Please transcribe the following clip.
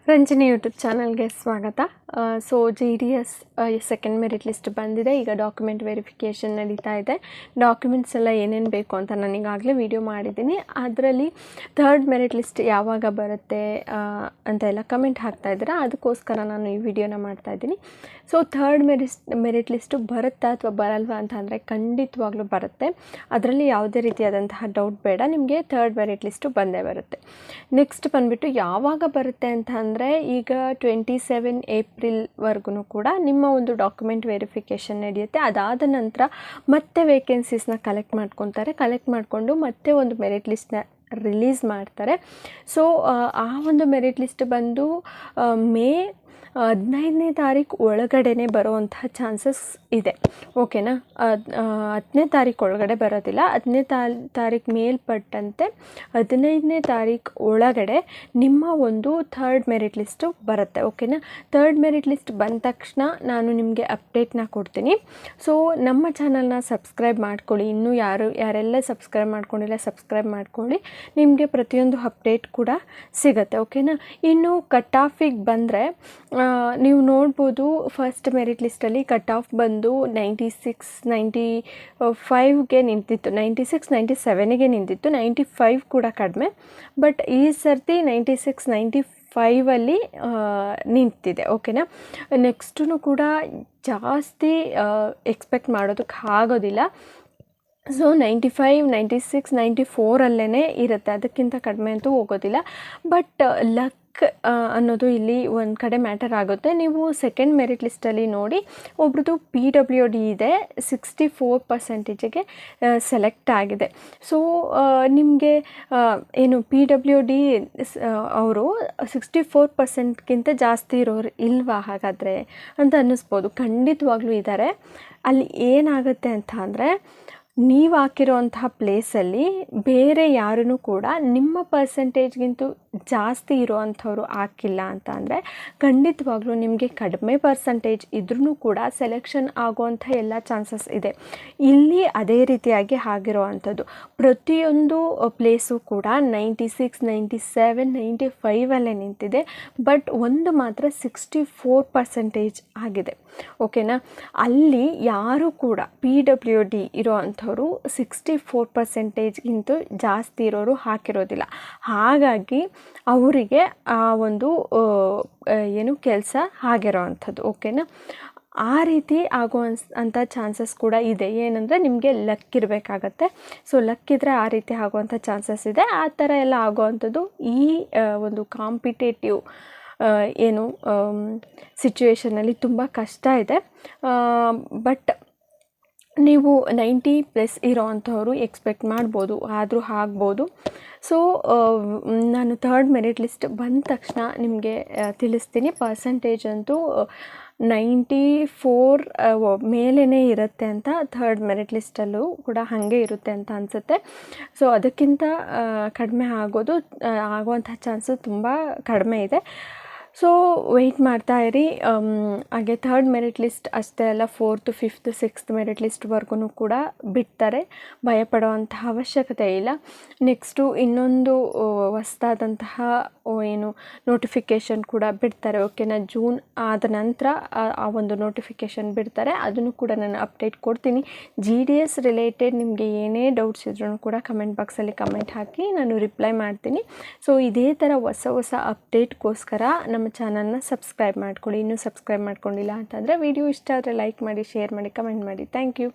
Ranjani YouTube ಚಾನಲ್ಗೆ ಸ್ವಾಗತ. So GDS second merit list ಬಂದಿದೆ. ಈಗ ಡಾಕ್ಯುಮೆಂಟ್ ವೆರಿಫಿಕೇಷನ್ ನಡೀತಾ ಇದೆ. ಡಾಕ್ಯುಮೆಂಟ್ಸ್ ಎಲ್ಲ ಏನೇನು ಬೇಕು ಅಂತ ನಾನು ಈಗಾಗಲೇ ವಿಡಿಯೋ ಮಾಡಿದ್ದೀನಿ. ಅದರಲ್ಲಿ ಥರ್ಡ್ ಮೆರಿಟ್ ಲಿಸ್ಟ್ ಯಾವಾಗ ಬರುತ್ತೆ ಅಂತ ಎಲ್ಲ ಕಮೆಂಟ್ ಹಾಕ್ತಾ ಇದ್ದೀರಾ. ಅದಕ್ಕೋಸ್ಕರ ನಾನು ಈ ವಿಡಿಯೋನ ಮಾಡ್ತಾಯಿದ್ದೀನಿ. ಸೊ ಥರ್ಡ್ ಮೆರಿಟ್ ಲಿಸ್ಟು ಬರುತ್ತಾ ಅಥವಾ ಬರಲ್ವಾ ಅಂತ ಅಂದರೆ ಖಂಡಿತವಾಗ್ಲೂ ಬರುತ್ತೆ. ಅದರಲ್ಲಿ ಯಾವುದೇ ರೀತಿಯಾದಂತಹ ಡೌಟ್ ಬೇಡ. ನಿಮಗೆ ಥರ್ಡ್ ಮೆರಿಟ್ ಲಿಸ್ಟು ಬಂದೇ ಬರುತ್ತೆ. ನೆಕ್ಸ್ಟ್ ಬಂದುಬಿಟ್ಟು ಯಾವಾಗ ಬರುತ್ತೆ ಅಂತ ಅಂದರೆ ಈಗ 27 ಏಪ್ರಿಲ್ವರೆಗೂ ಕೂಡ ನಿಮ್ಮ ಒಂದು ಡಾಕ್ಯುಮೆಂಟ್ ವೆರಿಫಿಕೇಷನ್ ನಡೆಯುತ್ತೆ. ಅದಾದ ನಂತರ ಮತ್ತೆ ವೇಕೆನ್ಸೀಸ್ನ ಕಲೆಕ್ಟ್ ಮಾಡ್ಕೊತಾರೆ. ಕಲೆಕ್ಟ್ ಮಾಡಿಕೊಂಡು ಮತ್ತೆ ಒಂದು ಮೆರಿಟ್ ಲಿಸ್ಟ್ನ ರಿಲೀಸ್ ಮಾಡ್ತಾರೆ. ಸೊ ಆ ಒಂದು ಮೆರಿಟ್ ಲಿಸ್ಟ್ ಬಂದು ಮೇ 15ನೇ ತಾರೀಕು ಒಳಗಡೆ ಬರುವಂತಹ ಚಾನ್ಸಸ್ ಇದೆ. ಓಕೆನಾ? 10ನೇ ತಾರೀಕು ಒಳಗಡೆ ಬರೋದಿಲ್ಲ. 10ನೇ ತಾರೀಕು ಮೇಲ್ಪಟ್ಟಂತೆ 15ನೇ ತಾರೀಕು ಒಳಗಡೆ ನಿಮ್ಮ ಒಂದು ಥರ್ಡ್ ಮೆರಿಟ್ ಲಿಸ್ಟು ಬರುತ್ತೆ. ಓಕೆನಾ? ಥರ್ಡ್ ಮೆರಿಟ್ ಲಿಸ್ಟ್ ಬಂದ ತಕ್ಷಣ ನಾನು ನಿಮಗೆ ಅಪ್ಡೇಟ್ನ ಕೊಡ್ತೀನಿ. ಸೊ ನಮ್ಮ ಚಾನಲ್ನ ಸಬ್ಸ್ಕ್ರೈಬ್ ಮಾಡ್ಕೊಳ್ಳಿ. ಇನ್ನೂ ಯಾರೆಲ್ಲ ಸಬ್ಸ್ಕ್ರೈಬ್ ಮಾಡ್ಕೊಂಡಿಲ್ಲ ಸಬ್ಸ್ಕ್ರೈಬ್ ಮಾಡ್ಕೊಳ್ಳಿ. ನಿಮಗೆ ಪ್ರತಿಯೊಂದು ಅಪ್ಡೇಟ್ ಕೂಡ ಸಿಗುತ್ತೆ. ಓಕೆನಾ? ಇನ್ನು ಕಟ್ ಆಫಿಗೆ ಬಂದರೆ ನೀವು ನೋಡ್ಬೋದು, ಫಸ್ಟ್ ಮೆರಿಟ್ ಲಿಸ್ಟಲ್ಲಿ ಕಟ್ ಆಫ್ ಬಂದು 96, 95ಗೆ ನಿಂತಿತ್ತು. 96, 97ಗೆ ನಿಂತಿತ್ತು. 95 ಕೂಡ ಕಡಿಮೆ. ಬಟ್ ಈ ಸರ್ತಿ 96, 95ಅಲ್ಲಿ ನಿಂತಿದೆ. ಓಕೆನಾ? ನೆಕ್ಸ್ಟು ಕೂಡ ಜಾಸ್ತಿ ಎಕ್ಸ್ಪೆಕ್ಟ್ ಮಾಡೋದಕ್ಕೆ ಆಗೋದಿಲ್ಲ. ಸೊ 95, 96, 94ಅಲ್ಲೇ ಇರುತ್ತೆ. ಅದಕ್ಕಿಂತ ಕಡಿಮೆ ಅಂತೂ ಹೋಗೋದಿಲ್ಲ. ಬಟ್ ಲಕ್ ಅನ್ನೋದು ಇಲ್ಲಿ ಒಂದು ಕಡೆ ಮ್ಯಾಟರ್ ಆಗುತ್ತೆ. ನೀವು ಸೆಕೆಂಡ್ ಮೆರಿಟ್ ಲಿಸ್ಟಲ್ಲಿ ನೋಡಿ, ಒಬ್ರದ್ದು PWD ಇದೆ, 64%ಗೆ ಸೆಲೆಕ್ಟ್ ಆಗಿದೆ. ಸೊ ನಿಮಗೆ ಏನು PWD ಅವರು 64%ಗಿಂತ ಜಾಸ್ತಿ ಇರೋರು ಇಲ್ವಾ ಹಾಗಾದರೆ ಅಂತ ಅನ್ನಿಸ್ಬೋದು. ಖಂಡಿತವಾಗ್ಲೂ ಇದ್ದಾರೆ. ಅಲ್ಲಿ ಏನಾಗುತ್ತೆ ಅಂತ ಅಂದರೆ, ನೀವು ಹಾಕಿರೋಂತಹ ಪ್ಲೇಸಲ್ಲಿ ಬೇರೆ ಯಾರೂ ಕೂಡ ನಿಮ್ಮ ಪರ್ಸೆಂಟೇಜ್ಗಿಂತ ಜಾಸ್ತಿ ಇರೋವಂಥವ್ರು ಹಾಕಿಲ್ಲ ಅಂತ ಅಂದರೆ ಖಂಡಿತವಾಗ್ಲೂ ನಿಮಗೆ ಕಡಿಮೆ ಪರ್ಸೆಂಟೇಜ್ ಇದ್ರೂ ಕೂಡ ಸೆಲೆಕ್ಷನ್ ಆಗುವಂಥ ಎಲ್ಲ ಚಾನ್ಸಸ್ ಇದೆ. ಇಲ್ಲಿ ಅದೇ ರೀತಿಯಾಗಿ ಆಗಿರೋ ಅಂಥದ್ದು ಪ್ರತಿಯೊಂದು ಪ್ಲೇಸು ಕೂಡ 96, 97, 95ಅಲ್ಲೇ ನಿಂತಿದೆ. ಬಟ್ ಒಂದು ಮಾತ್ರ 64% ಆಗಿದೆ. ಓಕೆನಾ? ಅಲ್ಲಿ ಯಾರು ಕೂಡ PWD ಇರೋ ಅಂಥವ್ರು 64%ಗಿಂತ ಜಾಸ್ತಿ ಇರೋರು ಹಾಕಿರೋದಿಲ್ಲ. ಹಾಗಾಗಿ ಅವರಿಗೆ ಆ ಒಂದು ಏನು ಕೆಲಸ ಆಗಿರೋ ಅಂಥದ್ದು. ಓಕೆನಾ? ಆ ರೀತಿ ಆಗುವಂಥ ಚಾನ್ಸಸ್ ಕೂಡ ಇದೆ. ಏನಂದರೆ ನಿಮಗೆ ಲಕ್ ಇರಬೇಕಾಗತ್ತೆ. ಸೊ ಲಕ್ ಇದ್ದರೆ ಆ ರೀತಿ ಆಗುವಂಥ ಚಾನ್ಸಸ್ ಇದೆ. ಆ ಥರ ಎಲ್ಲ ಆಗುವಂಥದ್ದು ಈ ಒಂದು ಕಾಂಪಿಟೇಟಿವ್ ಏನು ಸಿಚುವೇಷನಲ್ಲಿ ತುಂಬ ಕಷ್ಟ ಇದೆ. ಬಟ್ ನೀವು 90+ ಇರೋ ಅಂಥವ್ರು ಎಕ್ಸ್ಪೆಕ್ಟ್ ಮಾಡ್ಬೋದು, ಆದರೂ ಆಗ್ಬೋದು. ಸೊ ನಾನು ಥರ್ಡ್ ಮೆರಿಟ್ ಲಿಸ್ಟ್ ಬಂದ ತಕ್ಷಣ ನಿಮಗೆ ತಿಳಿಸ್ತೀನಿ. ಪರ್ಸೆಂಟೇಜ್ ಅಂತೂ 94 ಮೇಲೇ ಇರುತ್ತೆ ಅಂತ ಥರ್ಡ್ ಮೆರಿಟ್ ಲಿಸ್ಟಲ್ಲೂ ಕೂಡ ಹಾಗೆ ಇರುತ್ತೆ ಅಂತ ಅನಿಸುತ್ತೆ. ಸೊ ಅದಕ್ಕಿಂತ ಕಡಿಮೆ ಆಗುವಂಥ ಚಾನ್ಸಸ್ ತುಂಬ ಕಡಿಮೆ ಇದೆ. ಸೊ ವೆಯ್ಟ್ ಮಾಡ್ತಾ ಇರಿ. ಹಾಗೆ ಥರ್ಡ್ ಮೆರಿಟ್ ಲಿಸ್ಟ್ ಅಷ್ಟೇ ಅಲ್ಲ, 4th, 5th, 6th ಮೆರಿಟ್ ಲಿಸ್ಟ್ವರೆಗೂ ಕೂಡ ಬಿಡ್ತಾರೆ. ಭಯಪಡುವಂತಹ ಅವಶ್ಯಕತೆ ಇಲ್ಲ. ನೆಕ್ಸ್ಟು ಇನ್ನೊಂದು ಹೊಸದಾದಂತಹ ಏನು ನೋಟಿಫಿಕೇಷನ್ ಕೂಡ ಬಿಡ್ತಾರೆ. ಓಕೆನಾ? ಜೂನ್ ಆದ ನಂತರ ಆ ಒಂದು ನೋಟಿಫಿಕೇಷನ್ ಬಿಡ್ತಾರೆ. ಅದನ್ನು ಕೂಡ ನಾನು ಅಪ್ಡೇಟ್ ಕೊಡ್ತೀನಿ. GDS ರಿಲೇಟೆಡ್ ನಿಮಗೆ ಏನೇ ಡೌಟ್ಸ್ ಇದ್ರೂ ಕೂಡ ಕಮೆಂಟ್ ಬಾಕ್ಸಲ್ಲಿ ಕಮೆಂಟ್ ಹಾಕಿ ನಾನು ರಿಪ್ಲೈ ಮಾಡ್ತೀನಿ. ಸೊ ಇದೇ ಥರ ಹೊಸ ಅಪ್ಡೇಟ್ಗೋಸ್ಕರ ನಮ್ಮ ಚಾನಲ್ನ ಸಬ್ಸ್ಕ್ರೈಬ್ ಮಾಡ್ಕೊಳ್ಳಿ. ಇನ್ನೂ ಸಬ್ಸ್ಕ್ರೈಬ್ ಮಾಡ್ಕೊಂಡಿಲ್ಲ ಅಂತಂದರೆ ವಿಡಿಯೋ ಇಷ್ಟ ಆದರೆ ಲೈಕ್ ಮಾಡಿ, ಶೇರ್ ಮಾಡಿ, ಕಮೆಂಟ್ ಮಾಡಿ. Thank you.